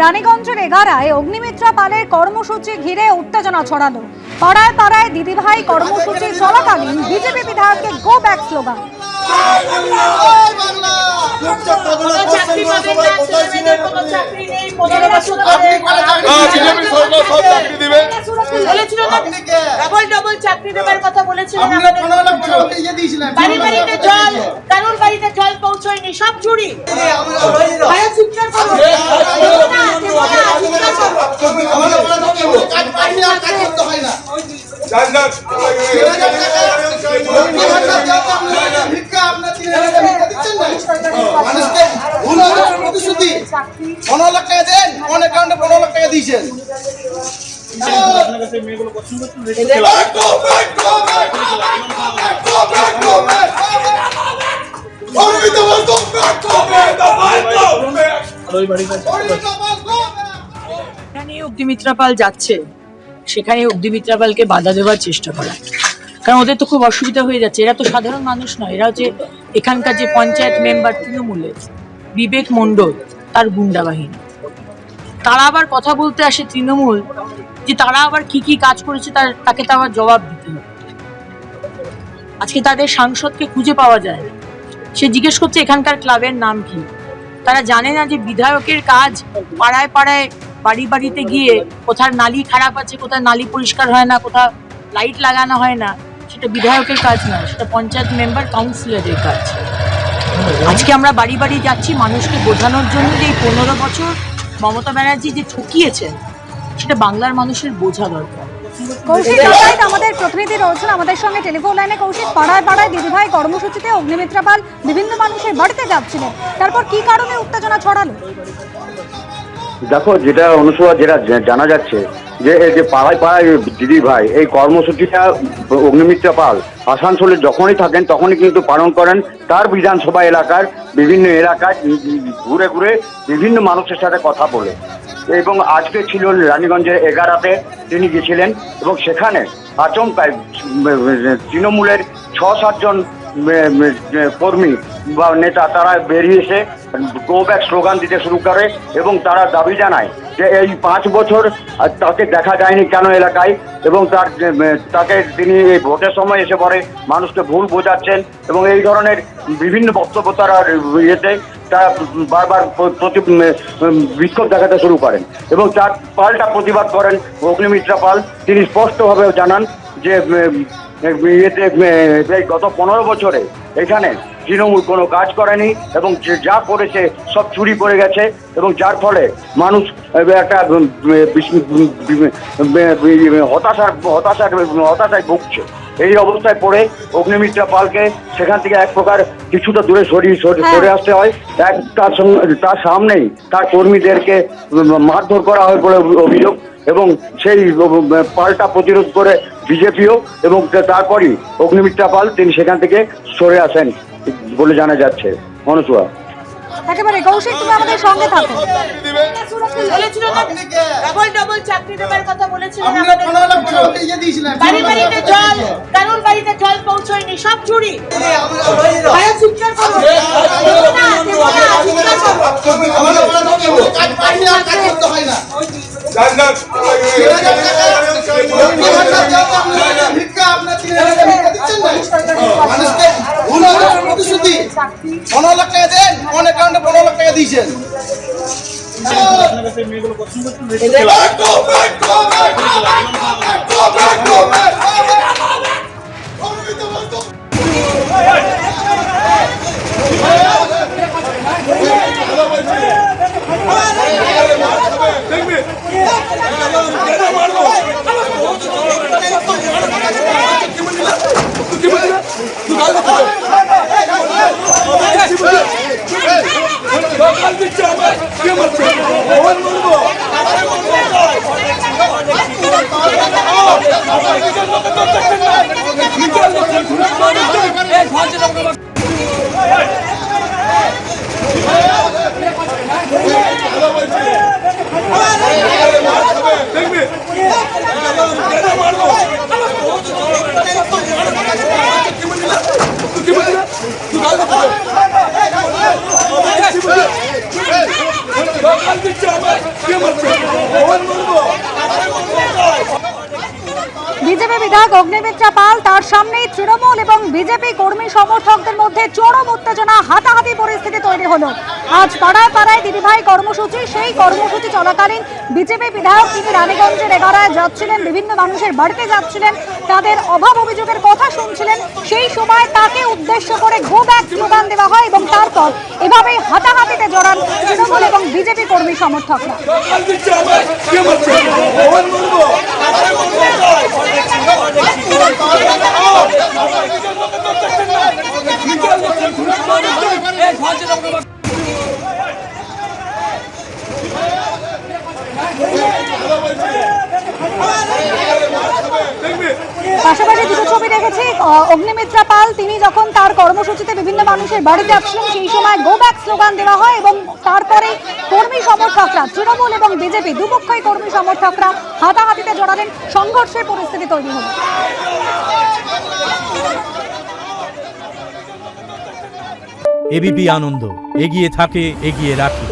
রানীগঞ্জের এগারায় অগ্নিমিত্রা পালের কর্মসূচি ঘিরে উত্তেজনা ছড়ালো। পাড়ায় পাড়ায় দিদিভাই কর্মসূচি চলাকালীন বিজেপি বিধায়কের গো ব্যাক স্লোগান। চাকরি দেবার কথা বলেছিলেন, কারোর বাড়িতে জল পৌঁছয়নি, সব চুরি। অগ্নিমিত্রা পাল যাচ্ছে, সেখানে অগ্নিমিত্রা পালকে বাধা দেওয়ার চেষ্টা করা, কারণ ওদের তো খুব অসুবিধা হয়ে যাচ্ছে। এরা তো সাধারণ মানুষ নয়, এরা হচ্ছে এখানকার যে পঞ্চায়েত মেম্বার তৃণমূলের বিবেক মণ্ডল, তার গুন্ডা বাহিনী। তারা আবার কথা বলতে আসে তৃণমূল, যে তারা আবার কি কি কাজ করেছে তাকে তো আবার জবাব দিতে হবে। আজকে তাদের সাংসদকে খুঁজে পাওয়া যায় না। সে জিজ্ঞেস করছে এখানকার ক্লাবের নাম কি। তারা জানে না যে বিধায়কের কাজ পাড়ায় পাড়ায় বাড়ি বাড়িতে গিয়ে কোথায় নালি খারাপ আছে, কোথায় নালি পরিষ্কার হয় না, কোথাও লাইট লাগানো হয় না, সেটা বিধায়কের কাজ নয়, সেটা পঞ্চায়েত মেম্বার কাউন্সিলরের কাজ। আজকে আমরা বাড়ি বাড়ি যাচ্ছি মানুষকে বোঝানোর জন্য যে এই 15 বছর মমতা ব্যানার্জি যে ঠকিয়েছেন, সেটা বাংলার মানুষের বোঝা দরকার। কৌশিক আমাদের প্রতিনিধি রয়েছেন আমাদের সঙ্গে টেলিফোন লাইনে। কৌশিক, পাড়ায় পাড়ায় দিদিভাই কর্মসূচিতে অগ্নিমিত্রা পাল বিভিন্ন মানুষের বাড়িতে যাচ্ছিলেন, তারপর কি কারণে উত্তেজনা ছড়ালো? দেখো, যেটা অনুসভা যেটা জানা যাচ্ছে যে এই যে পাড়ায় পাড়ায় দিদি ভাই এই কর্মসূচিটা অগ্নিমিত্রা পাল আসানসোলে যখনই থাকেন তখনই কিন্তু পালন করেন। তার বিধানসভা এলাকার বিভিন্ন এলাকায় ঘুরে ঘুরে বিভিন্ন মানুষের সাথে কথা বলে, এবং আজকে ছিল রানীগঞ্জের এগারাতে তিনি গেছিলেন, এবং সেখানে আচমকায় তৃণমূলের 6-7 জন কর্মী বা নেতা তারা বেরিয়ে এসে গো ব্যাক স্লোগান দিতে শুরু করে, এবং তারা দাবি জানায় যে এই 5 বছর তাকে দেখা যায়নি কেন এলাকায়, এবং তাকে তিনি এই ভোটের সময় এসে পরে মানুষকে ভুল বোঝাচ্ছেন, এবং এই ধরনের বিভিন্ন বক্তব্য তারা ইয়েতে তারা বারবার বিক্ষোভ দেখাতে শুরু করেন, এবং তার পাল্টা প্রতিবাদ করেন অগ্নিমিত্রা পাল। তিনি স্পষ্টভাবে জানান যে গত 15 বছরে এখানে তৃণমূল কোনো কাজ করেনি, এবং যা করেছে সব চুরি করে গেছে, এবং যার ফলে মানুষ একটা হতাশায় ভুগছে। এই অবস্থায় পড়ে অগ্নিমিত্রা পালকে সেখান থেকে এক প্রকার কিছুটা দূরে সরে আসতে হয়। তার সামনেই তার কর্মীদেরকে মারধর করা হয় বলে অভিযোগ, এবং সেই পাল্টা প্রতিরোধ করে বিজেপিও, এবং তারপরই অগ্নিমিত্রা পাল তিনি সেখান থেকে সরে আসেন বলে জানা যাচ্ছে। অনুসভা, একেবারে কৌশিক, তুমি আমাদের সঙ্গে থাকো। ডবল চাকরি দেবার কথা বলেছিলেন, বাড়ি বাড়িতে জল, কারোর বাড়িতে জল পৌঁছয়নি, সব চুরি। দিয়েছেন বিজেপি বিধায়ক অগ্নিমিত্রা পাল, তার সামনেই তৃণমূল এবং বিজেপি কর্মী সমর্থকদের মধ্যে চরম উত্তেজনা, হাতাহাতি পরিস্থিতি তৈরি হলো। আজ পাড়ায় পাড়ায় দিদিভাই কর্মসূচি, সেই কর্মসূচি চলাকালীন বিজেপি বিধায়ক তিনি রানীগঞ্জের এগারায় যাচ্ছিলেন, বিভিন্ন মানুষের বাড়িতে যাচ্ছিলেন, তাদের অভাব অভিযোগের কথা শুনছিলেন। সেই সময় তাকে উদ্দেশ্য করে গো ব্যাক স্লোগান দেওয়া হয় এবং তারপর এভাবেই হাতাহাতিতে জড়ান তৃণমূল এবং বিজেপি কর্মী সমর্থকরা। পাশাপাশি দুটো ছবি দেখেছি, অগ্নিমিত্রা পাল তিনি যখন তার কর্মসূচিতে বিভিন্ন মানুষের বাড়িতে আসছিলেন, সেই সময় গো ব্যাক স্লোগান দেওয়া হয় এবং তারপরে কর্মী সমর্থকরা, তৃণমূল এবং বিজেপি দুপক্ষই কর্মী সমর্থকরা হাতাহাতিতে জড়ালেন, সংঘর্ষের পরিস্থিতি তৈরি হলো। এবিপি আনন্দ, এগিয়ে থাকে, এগিয়ে রাখে।